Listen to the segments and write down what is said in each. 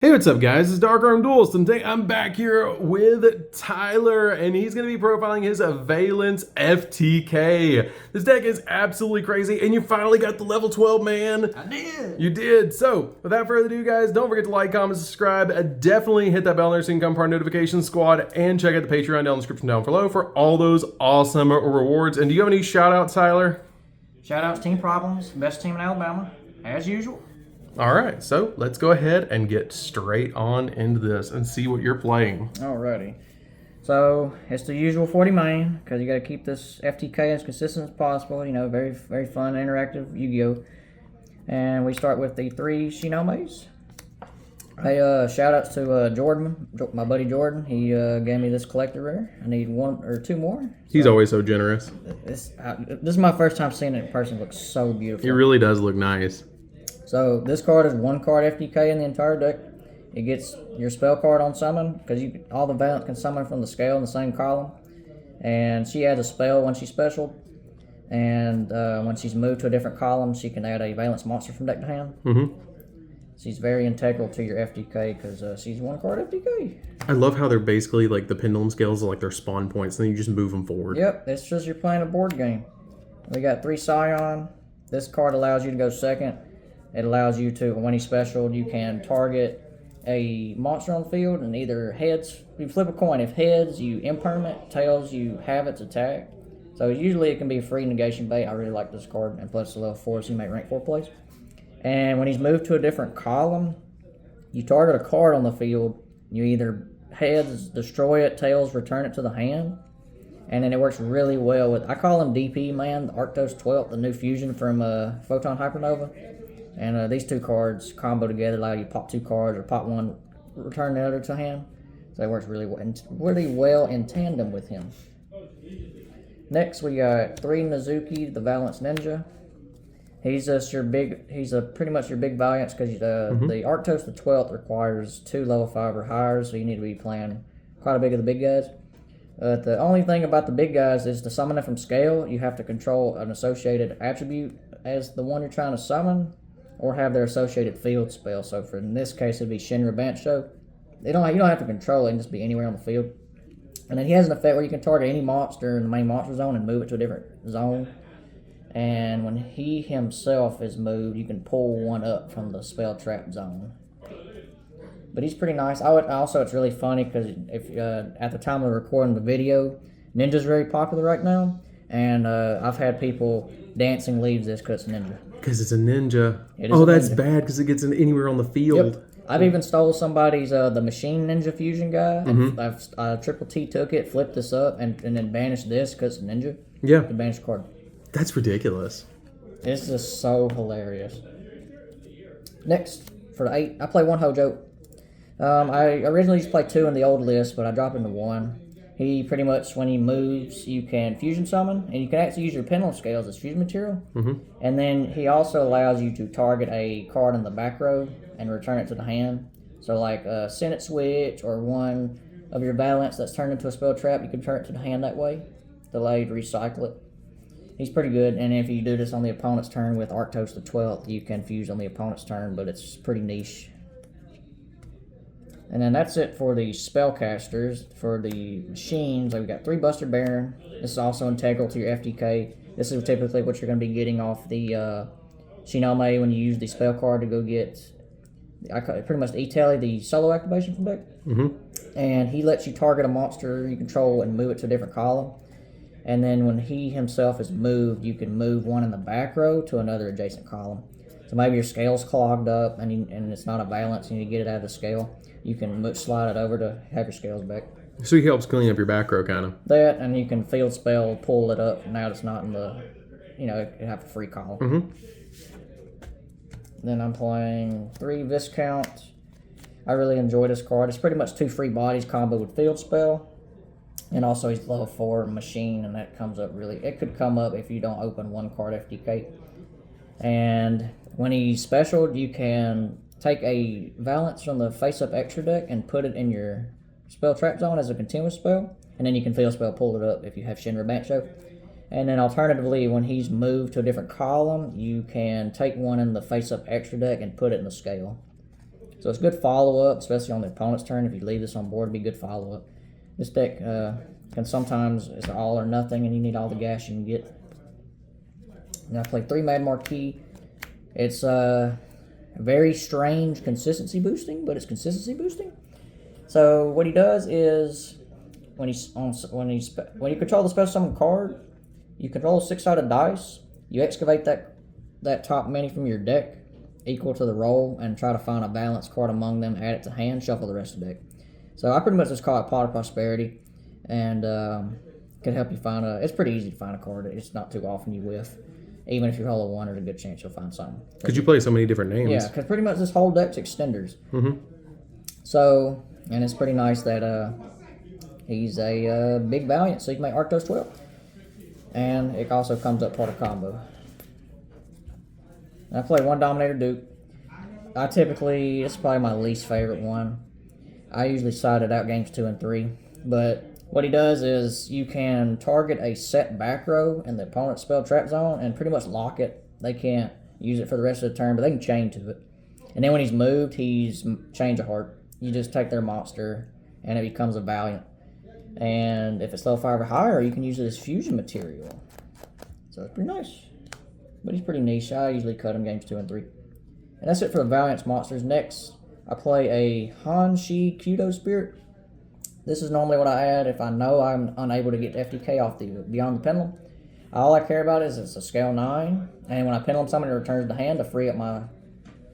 Hey, what's up guys? It's DarkArmedDuelist, and today I'm back here with Tyler, and he's going to be profiling his Vaylants Ftk. This deck is absolutely crazy, and you finally got the level 12, man. I did. You did. So, without further ado, guys, don't forget to like, comment, subscribe. Definitely hit that bell so you can become part of Notification Squad, and check out the Patreon down in the description down below for all those awesome rewards. And do you have any shout-outs, Tyler? Shout-outs Team Problems, best team in Alabama, as usual. All right, so let's go ahead and get straight on into this and see what you're playing. Alrighty. So, it's the usual 40 main, because you got to keep this FTK as consistent as possible. You know, very, very fun, interactive Yu-Gi-Oh! And we start with the 3 Shinomes. Hey, shout-outs to Jordan, my buddy Jordan. He gave me this collector rare. I need 1 or 2 more. He's always so generous. This is my first time seeing it in person. It looks so beautiful. It really does look nice. So this card is 1 card FTK in the entire deck. It gets your spell card on summon, because all the Vaylants can summon from the scale in the same column. And she adds a spell when she's special. And when she's moved to a different column, she can add a Vaylants monster from deck to hand. She's very integral to your FTK, because she's 1 card FTK. I love how they're basically like the pendulum scales are like their spawn points, and then you just move them forward. Yep, it's just you're playing a board game. We got 3 Scion. This card allows you to go second. It allows you to, when he's special, you can target a monster on the field and either heads, you flip a coin. If heads, you impermanent, tails, you have its attack. So usually it can be a free negation bait. I really like this card, and plus the level 4, so you make rank 4 plays. And when he's moved to a different column, you target a card on the field. You either heads, destroy it, tails, return it to the hand. And then it works really well with, I call him DP, man, the Arctos 12th, the new fusion from Photon Hypernova. And these 2 cards combo together allow you to pop 2 cards or pop 1, return the other to hand. So it works really well in tandem with him. Next we got 3 Nizuki, the Vaylants Ninja. He's just your big. He's pretty much your big Valiance, because the Arctos the 12th requires 2 level 5 or higher, so you need to be playing quite a bit of the big guys. The only thing about the big guys is to summon them from scale, you have to control an associated attribute as the one you're trying to summon, or have their associated field spell. So for in this case, it'd be Shinra Bancho. You don't have to control it; it can just be anywhere on the field. And then he has an effect where you can target any monster in the main monster zone and move it to a different zone. And when he himself is moved, you can pull 1 up from the spell trap zone. But he's pretty nice. Also, it's really funny because if at the time of recording the video, Ninja's very popular right now, and I've had people dancing leaves this because it's Ninja. Because it's a ninja. Oh, that's bad because it gets in anywhere on the field. Yep. I've even stole somebody's the Machine Ninja Fusion guy. And I've Triple T took it, flipped this up, and then banished this because it's Ninja. Yeah. The banished card. That's ridiculous. It's just so hilarious. Next, for the 8, I play 1 Hojo. I originally used to play 2 in the old list, but I dropped him to 1. He pretty much, when he moves, you can fusion summon, and you can actually use your pendulum scales as fusion material. And then he also allows you to target a card in the back row and return it to the hand. So like a Senate Switch or 1 of your Vaylants that's turned into a spell trap, you can turn it to the hand that way to allow you to recycle it. He's pretty good, and if you do this on the opponent's turn with Arctos the 12th, you can fuse on the opponent's turn, but it's pretty niche. And then that's it for the spellcasters. For the machines, we got 3 Buster Baron. This is also integral to your FTK. This is typically what you're going to be getting off the Shinome when you use the spell card to go get, pretty much E-Tele, the solo activation from deck. And he lets you target a monster you control and move it to a different column. And then when he himself is moved, you can move 1 in the back row to another adjacent column. So maybe your scale's clogged up and it's not a balance and you get it out of the scale. You can slide it over to have your scales back. So he helps clean up your back row, kind of. That, and you can field spell, pull it up. Now it's not in the, it have a free column. Then I'm playing 3 Viscount. I really enjoy this card. It's pretty much 2 free bodies combo with field spell. And also he's level 4 machine, and that comes up really, it could come up if you don't open 1 card FTK. And when he's special, you can take a Vaylants from the face-up extra deck and put it in your spell trap zone as a continuous spell. And then you can field spell, pull it up if you have Shinra Bancho. And then alternatively, when he's moved to a different column, you can take 1 in the face-up extra deck and put it in the scale. So it's good follow-up, especially on the opponent's turn. If you leave this on board, it'd be good follow-up. This deck can sometimes, it's all or nothing, and you need all the gas you can get. And I play 3 Mad Marquee. It's very strange consistency boosting, but it's consistency boosting. So what he does is, when you control the special summon card, you control a 6-sided dice. You excavate that top many from your deck, equal to the roll, and try to find a balanced card among them, add it to hand, shuffle the rest of the deck. So I pretty much just call it Pot of Prosperity, and can help you find it's pretty easy to find a card. It's not too often you whiff. Even if you roll a 1, there's a good chance you'll find something. Because you play so many different names. Yeah, because pretty much this whole deck's extenders. Mm-hmm. So, and it's pretty nice that he's a big Valiant, so you can make Arctos 12. And it also comes up part of combo. I play 1 Dominator Duke. It's probably my least favorite one. I usually side it out games 2 and 3. But what he does is you can target a set back row in the opponent's spell trap zone and pretty much lock it. They can't use it for the rest of the turn, but they can chain to it. And then when he's moved, he's Change of Heart. You just take their monster, and it becomes a Valiant. And if it's level 5 or higher, you can use it as fusion material. So it's pretty nice. But he's pretty niche. I usually cut him games 2 and 3. And that's it for the Valiance monsters. Next, I play a Hanshi Kudo Spirit. This is normally what I add if I know I'm unable to get FTK off the Beyond the Pendulum. All I care about is it's a scale 9. And when I Pendulum summon, it returns the hand to free up my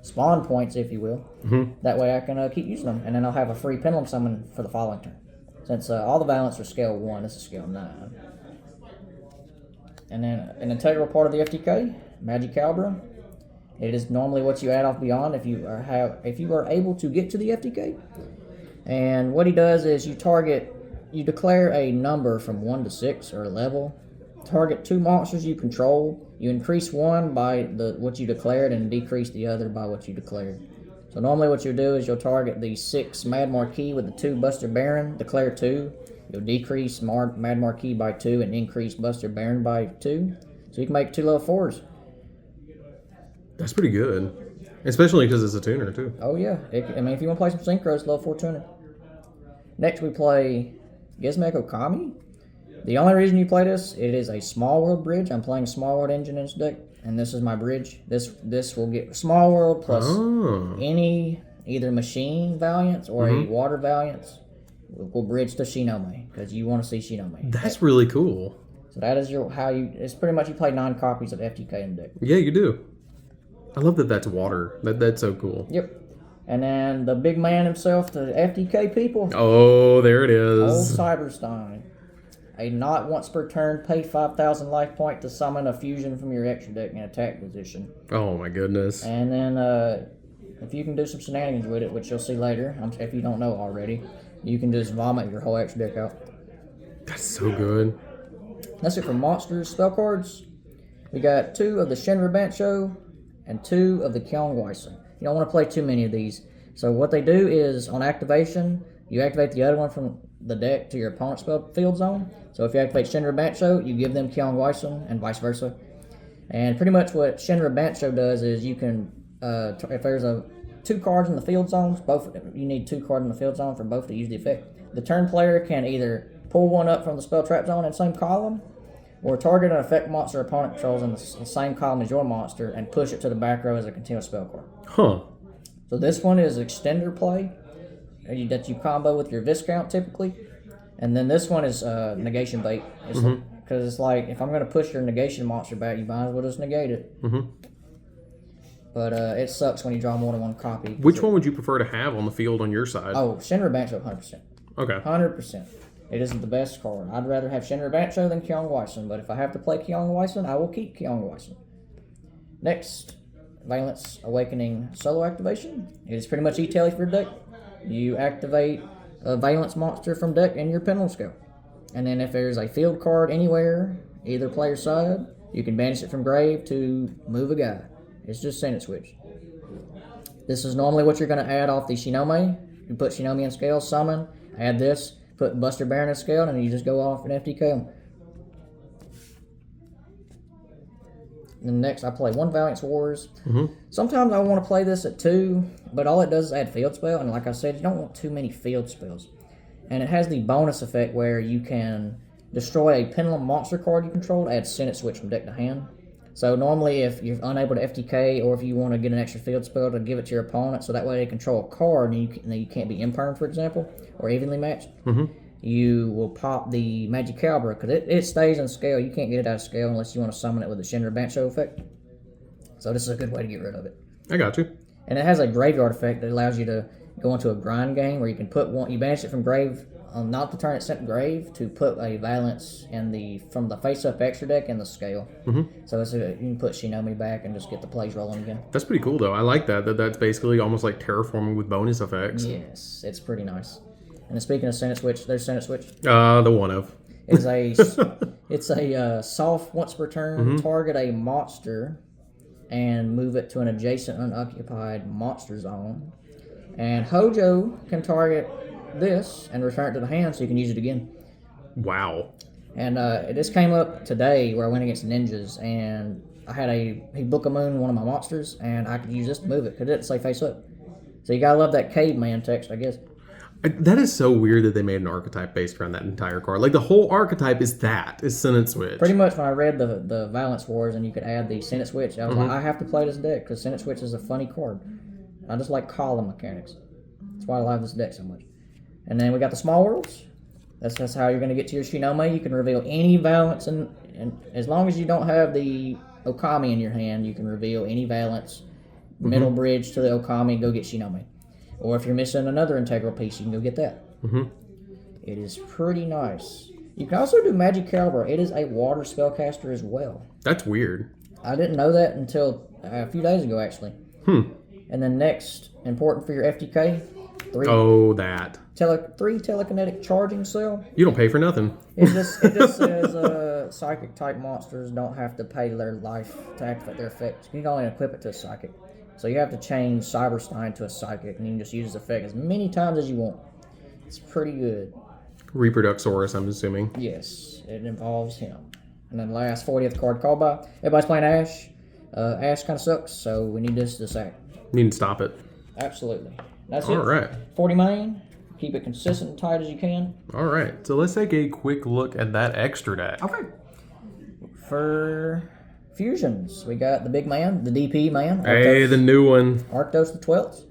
spawn points, if you will. Mm-hmm. That way I can keep using them. And then I'll have a free Pendulum summon for the following turn. Since all the Valiants are scale 1, this is scale 9. And then an integral part of the FTK, Magicalibra. It is normally what you add off Beyond if you are able to get to the FTK. And what he does is you declare a number from 1 to 6 or a level. Target 2 monsters you control. You increase one by what you declared and decrease the other by what you declared. So normally what you'll do is you'll target the 6 Mad Marquee with the 2 Buster Baron, declare 2. You'll decrease Mad Marquee by 2 and increase Buster Baron by 2. So you can make 2 level 4s. That's pretty good. Especially because it's a tuner, too. Oh, yeah. If you want to play some Synchros, level 4 tuner. Next, we play Gizmek Okami. The only reason you play this, it is a Small World bridge. I'm playing a Small World engine in this deck, and this is my bridge. This will get Small World plus any either Machine Valiants or a Water Valiants will bridge to Shinome, because you want to see Shinome. That's really cool. So that is it's pretty much you play 9 copies of FTK in the deck. Yeah, you do. I love that that's water. That's so cool. Yep. And then the big man himself, the FTK people. Oh, there it is. Old cyber-stein. A not once per turn, pay 5,000 life point to summon a fusion from your extra deck in attack position. Oh my goodness. And then if you can do some shenanigans with it, which you'll see later, if you don't know already, you can just vomit your whole extra deck out. That's so good. That's it for monsters. Spell cards. We got 2 of the Shinra Bancho and 2 of the Kyongwaisen. You don't want to play too many of these. So what they do is, on activation, you activate the other one from the deck to your opponent's spell field zone. So if you activate Shinra Bancho, you give them Kyongwaisen, and vice versa. And pretty much what Shinra Bancho does is you can, if there's 2 cards in the field zones, you need 2 cards in the field zone for both to use the effect. The turn player can either pull one up from the spell trap zone in the same column, or target an effect monster opponent controls in the same column as your monster and push it to the back row as a continuous spell card. Huh. So this one is extender play that you combo with your Viscount typically. And then this one is negation bait. Because it's like, if I'm going to push your negation monster back, you might as well just negate it. But it sucks when you draw more than 1 copy. Which one would you prefer to have on the field on your side? Oh, Shinra Bancho 100%. Okay. 100%. It isn't the best card. I'd rather have Shinra Bancho than Kyongwaisen, but if I have to play Kyongwaisen, I will keep Kyongwaisen. Next, Vaylants Awakening solo activation. It is pretty much e-tail for your deck. You activate a Vaylants monster from deck in your Pendulum Scale. And then if there's a field card anywhere, either player's side, you can banish it from grave to move a guy. It's just send it switch. This is normally what you're going to add off the Shinome. You put Shinome in scale, summon, add this, put Buster Baron in scale, and then you just go off and FTK them. And next, I play 1 Vaylants Wars. Sometimes I want to play this at 2, but all it does is add field spell. And like I said, you don't want too many field spells. And it has the bonus effect where you can destroy a pendulum monster card you control to add Senate Switch from deck to hand. So normally if you're unable to FTK or if you want to get an extra field spell to give it to your opponent so that way they control a card and you can't be imperm, for example, or evenly matched, you will pop the Magic Caliber because it stays in scale. You can't get it out of scale unless you want to summon it with the Shinra Bancho effect. So this is a good way to get rid of it. I got you. And it has a graveyard effect that allows you to go into a grind game where you can put one, you banish it from grave, not the turn it sent to grave, to put a Vaylants from the face-up extra deck in the scale. So you can put Shinomi back and just get the plays rolling again. That's pretty cool, though. I like that. That's basically almost like terraforming with bonus effects. Yes, it's pretty nice. And then speaking of Senate Switch, there's Senate Switch. The one of. It's a soft once per turn, target a monster and move it to an adjacent unoccupied monster zone. And Hojo can target this and return it to the hand so you can use it again. Wow. And this came up today where I went against ninjas and I had he Book of Moon, one of my monsters, and I could use this to move it because it didn't say face up. So you gotta love that caveman text, I guess. That is so weird that they made an archetype based around that entire card. Like the whole archetype is Senate Switch. Pretty much when I read the Vaylants Wars and you could add the Senate Switch, I was like, I have to play this deck because Senate Switch is a funny card. I just like column mechanics. That's why I love this deck so much. And then we got the Small Worlds. That's how you're going to get to your Shinome. You can reveal any Vaylants, and as long as you don't have the Okami in your hand, you can reveal any Vaylants, middle bridge to the Okami, and go get Shinome. Or if you're missing another integral piece, you can go get that. It is pretty nice. You can also do Magic Caliber. It is a water spellcaster as well. That's weird. I didn't know that until a few days ago, actually. And then next, important for your FTK, 3 telekinetic charging cell. You don't pay for nothing. It just says psychic type monsters don't have to pay their life to activate their effects. You can only equip it to a psychic. So you have to change cyber-stein to a psychic, and you can just use this effect as many times as you want. It's pretty good. Reproduxorus, I'm assuming. Yes, it involves him. And then last 40th card called by. Everybody's playing Ash. Ash kind of sucks, so we need this to sack. Need to stop it. Absolutely. That's All it. right. 40 main. Keep it consistent and tight as you can. All right. So let's take a quick look at that extra deck. Okay. For fusions, we got the big man, the DP man. Hey, Arctos, the new one. Arctos the 12th.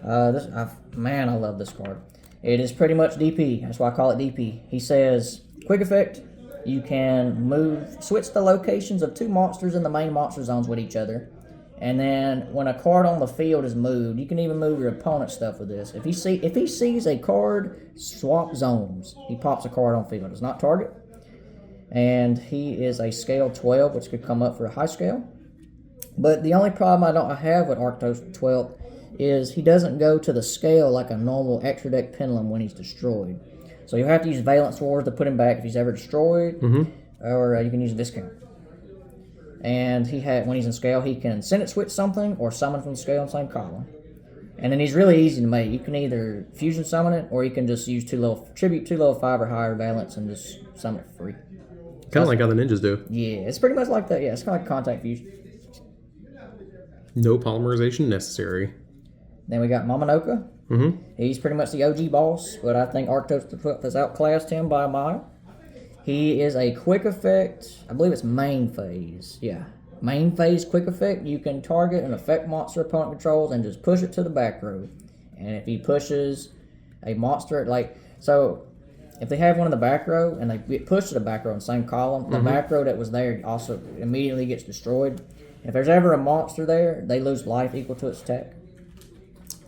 I love this card. It is pretty much DP. That's why I call it DP. He says, quick effect, you can switch the locations of 2 monsters in the main monster zones with each other. And then when a card on the field is moved, you can even move your opponent's stuff with this. If he sees a card, swap zones. He pops a card on field. It's not target. And he is a scale 12, which could come up for a high scale. But the only problem I have with Arctos 12 is he doesn't go to the scale like a normal extra deck pendulum when he's destroyed. So you have to use Vaylants Wars to put him back if he's ever destroyed, or you can use Viscount. And when he's in scale, he can Senate Switch something or summon from the scale in the same column. And then he's really easy to make. You can either fusion summon it, or you can just use two level 5 or higher Vaylants and just summon it for free. Kind of like how the ninjas do. Yeah, it's pretty much like that. Yeah, it's kind of like contact fusion. No polymerization necessary. Then we got Momonoka. He's pretty much the OG boss, but I think Arctos has outclassed him by a mile. He is a quick effect. I believe it's main phase. Yeah. Main phase quick effect. You can target an effect monster opponent controls and just push it to the back row. And if he pushes a monster, if they have one in the back row and they get pushed to the back row in the same column, the back row that was there also immediately gets destroyed. If there's ever a monster there, they lose life equal to its attack.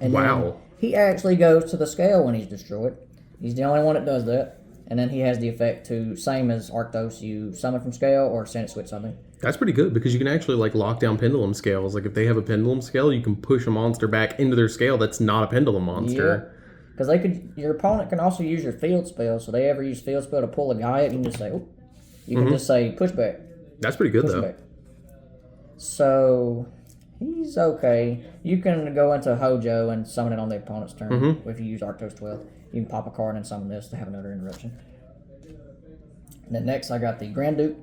And then he actually goes to the scale when he's destroyed. He's the only one that does that. And then he has the effect same as Arctos, you summon from scale or Senate Switch something. That's pretty good because you can actually lock down pendulum scales. Like if they have a pendulum scale, you can push a monster back into their scale that's not a pendulum monster. Yeah. Because your opponent can also use your field spell. So they ever use field spell to pull a guy up, you can just say, can just say push back. That's pretty good though. Back. So he's okay. You can go into Hojo and summon it on the opponent's turn if you use Arctos 12. You can pop a card and summon this to have another interruption. And then next I got the Grand Duke.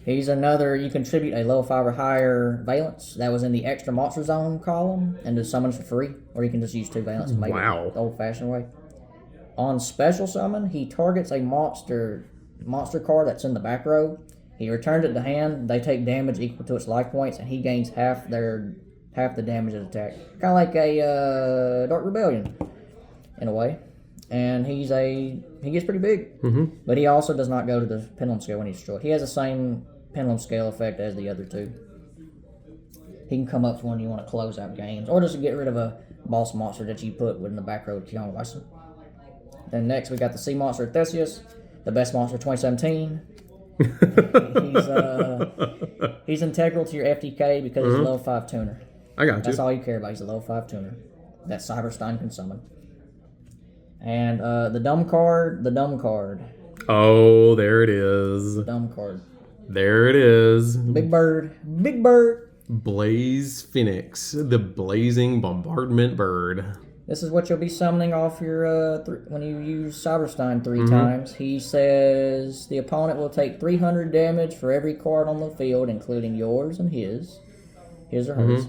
He's another, you contribute a level 5 or higher Vaylants that was in the extra monster zone column and just summons for free, or you can just use 2 Vaylants to make it the old-fashioned way. On special summon, he targets a monster card that's in the back row. He returns it to hand, they take damage equal to its life points, and he gains half the damage of attack. Kind of like a Dark Rebellion, in a way. And he gets pretty big, but he also does not go to the pendulum scale when he's destroyed. He has the same pendulum scale effect as the other 2. He can come up to when you want to close out games, or just get rid of a boss monster that you put in the back row to kill on Wyson. Then next we got the sea monster Theseus, the best monster of 2017. He's integral to your FTK because he's a level 5 tuner. I got you. That's all you care about. He's a level 5 tuner that cyber-stein can summon. And the dumb card. Oh, there it is. Dumb card. There it is. Big bird. Blaze Phoenix, the blazing bombardment bird. This is what you'll be summoning off your when you use Cyberstein 3 times. He says the opponent will take 300 damage for every card on the field, including yours and his or hers.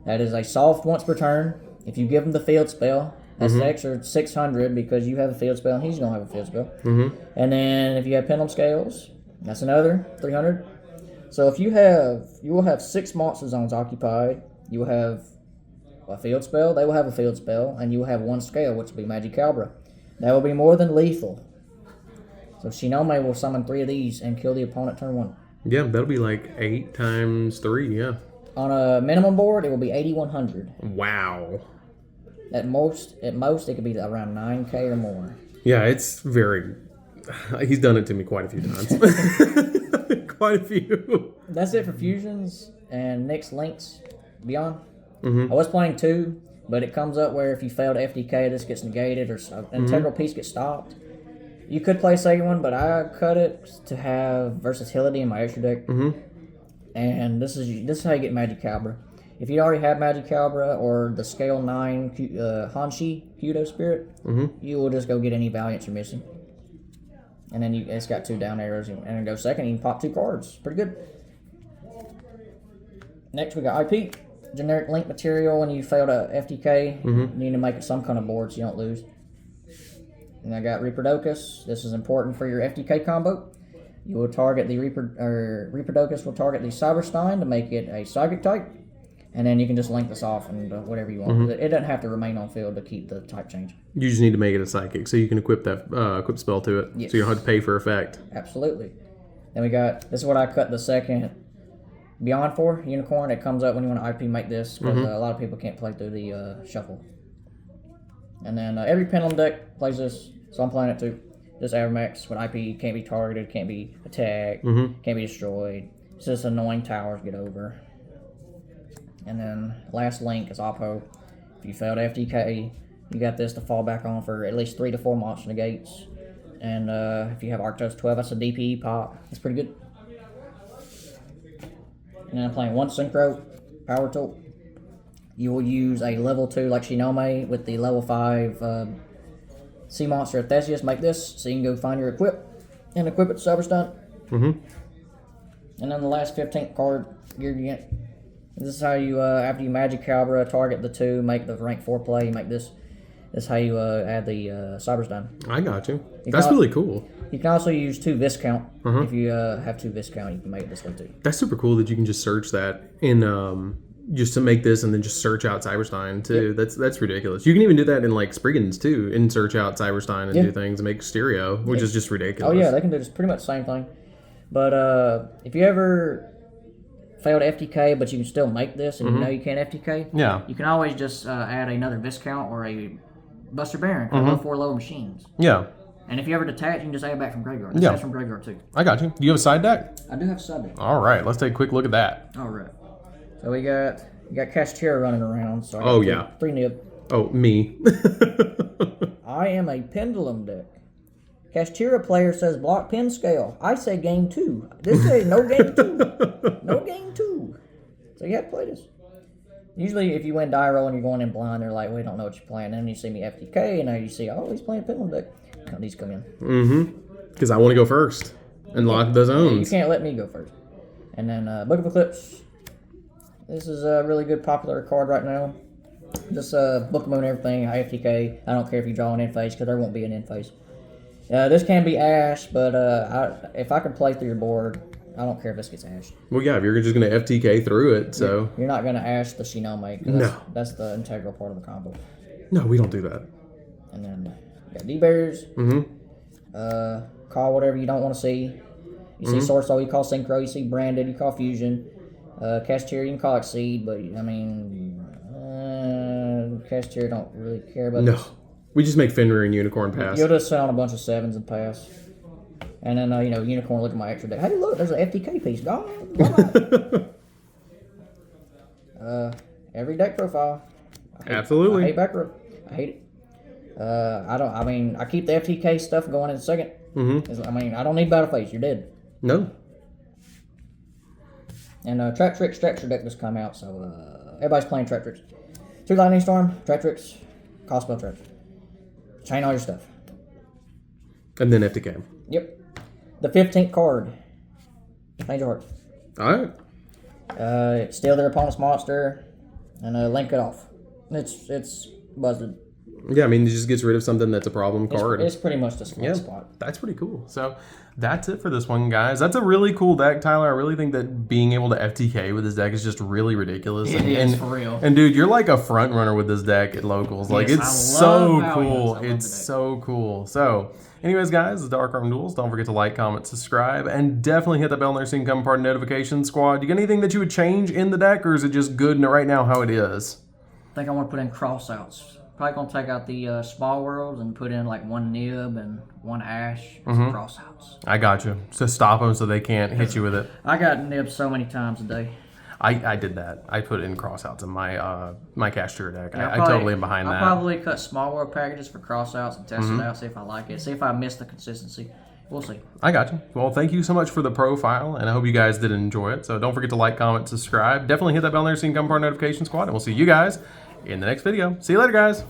That is a soft once per turn. If you give him the field spell, that's the extra 600 because you have a field spell and he's going to have a field spell. And then if you have pendulum scales, that's another 300. So if you will have 6 monster zones occupied. You will have a field spell, they will have a field spell, and you will have 1 scale, which will be Magicabra. That will be more than lethal. So Shinome will summon 3 of these and kill the opponent turn 1. Yeah, that'll be like 8 times 3, yeah. On a minimum board, it will be 8,100. Wow. At most, it could be around 9K or more. Yeah, it's very... He's done it to me quite a few times. Quite a few. That's it for fusions and next links beyond. I was playing 2, but it comes up where if you fail to FDK, this gets negated or an integral piece gets stopped. You could play a second one, but I cut it to have versatility in my extra deck. And this is how you get Magicabra. If you already have Magicabra or the scale 9 Hanshi Kyudo Spirit, you will just go get any Valiants you're missing. And then it's got 2 down arrows, and then go second, you can pop 2 cards. Pretty good. Next we got IP. Generic link material when you fail to FTK. You need to make it some kind of board so you don't lose. And I got Reaperdocus. This is important for your FTK combo. You will target the Reaperdocus will target the Cyberstein to make it a psychic type. And then you can just link this off and whatever you want. It doesn't have to remain on field to keep the type change. You just need to make it a psychic so you can equip that equip spell to it. Yes. So you don't have to pay for effect. Absolutely. Then we got, this is what I cut the second Beyond for Unicorn. It comes up when you want to IP make this because a lot of people can't play through the shuffle. And then every pendulum deck plays this, so I'm playing it too. Just Avermax with IP, can't be targeted, can't be attacked, can't be destroyed. It's just annoying towers get over. And then last link is Oppo. If you failed FTK, you got this to fall back on for at least 3 to 4 monster negates. And if you have Arctos 12, that's a DPE pop. That's pretty good. And then I'm playing 1 Synchro Power Tool. You will use a level 2 like Shinome with the level 5 Sea Monster Theseus. Make this so you can go find your equip and equip it to Cyberstein. And then the last 15th card, this is how you, after you Magicabra, target the 2, make the rank 4 play, you make this. This is how you add the Cyberstein. I got you. That's really cool. You can also use 2 Viscount. If you have 2 Viscount, you can make it this way too. That's super cool that you can just search that in just to make this and then just search out Cyberstein too. That's ridiculous. You can even do that in like Spriggans too and search out Cyberstein and do things and make stereo, which is just ridiculous. Oh yeah, they can do this pretty much the same thing. But if you ever failed FTK, but you can still make this and you know you can't FTK, you can always just add another Viscount or a Buster Baron, level 4 lower machines. Yeah. And if you ever detach, you can just add it back from Graveyard. That's from Graveyard too. I got you. Do you have a side deck? I do have a side deck. All right, let's take a quick look at that. All right. So we got Cashtira running around. So I got 3 nib. Oh, me. I am a Pendulum deck. Cashtira player says block pin scale. I say game 2. This says no game 2. No game 2. So you have to play this. Usually if you win die roll and you're going in blind, they're like, we don't know what you're playing. And then you see me FTK and now you see, oh, he's playing Pendulum deck. These come in. Because I want to go first and lock the zones. You can't let me go first. And then Book of Eclipse. This is a really good popular card right now. Just book them and everything. FTK. I don't care if you draw an end phase because there won't be an end phase. This can be Ash, but if I can play through your board, I don't care if this gets Ashed. Well, yeah, if you're just going to FTK through it, so... You're not going to Ash the Shinome. No. That's the integral part of the combo. No, we don't do that. And then you got D-Bears. Call whatever you don't want to see. You see Sword Soul, you call Synchro. You see Branded, you call Fusion. Cashier, you can call Exceed, but I mean... Cashier don't really care about this. We just make Fenrir and Unicorn pass. You'll just sit on a bunch of 7s and pass. And then, Unicorn, look at my extra deck. Hey, look, there's an FTK piece. Gone. Every deck profile. Absolutely. I hate back row. I hate it. I keep the FTK stuff going in a second. I don't need Battle Phase. You're dead. No. And Trap Tricks Structure deck just come out, so everybody's playing Trap Tricks. 2 Lightning Storm, Trap Tricks, cost spell traps. Chain all your stuff. And then FTK. Yep. The 15th card. Change your heart. Alright. Steal their opponent's monster and link it off. It's buzzed. Yeah, I mean, it just gets rid of something that's a problem card. It's pretty much the sweet spot. That's pretty cool. So that's it for this one, guys. That's a really cool deck, Tyler. I really think that being able to FTK with this deck is just really ridiculous. It is, for real. And dude, you're like a front runner with this deck at locals. Like, yes, it's so cool. It's so cool. So anyways, guys, it's DarkArmedDuelist. Don't forget to like, comment, subscribe, and definitely hit that bell next to become part of notification squad. You got anything that you would change in the deck, or is it just good right now how it is? I think I want to put in crossouts. Probably going to take out the small worlds and put in like 1 Nib and 1 Ash and some crossouts. I got you. So stop them so they can't hit you with it. I got Nib so many times a day. I did that. I put in crossouts in my my Cashier deck. Yeah, I totally am behind that. I'll probably cut small world packages for crossouts and test it out, see if I like it, see if I miss the consistency. We'll see. I got you. Well, thank you so much for the profile, and I hope you guys did enjoy it. So don't forget to like, comment, subscribe. Definitely hit that bell there so you can become part of notification squad, and we'll see you guys in the next video. See you later, guys.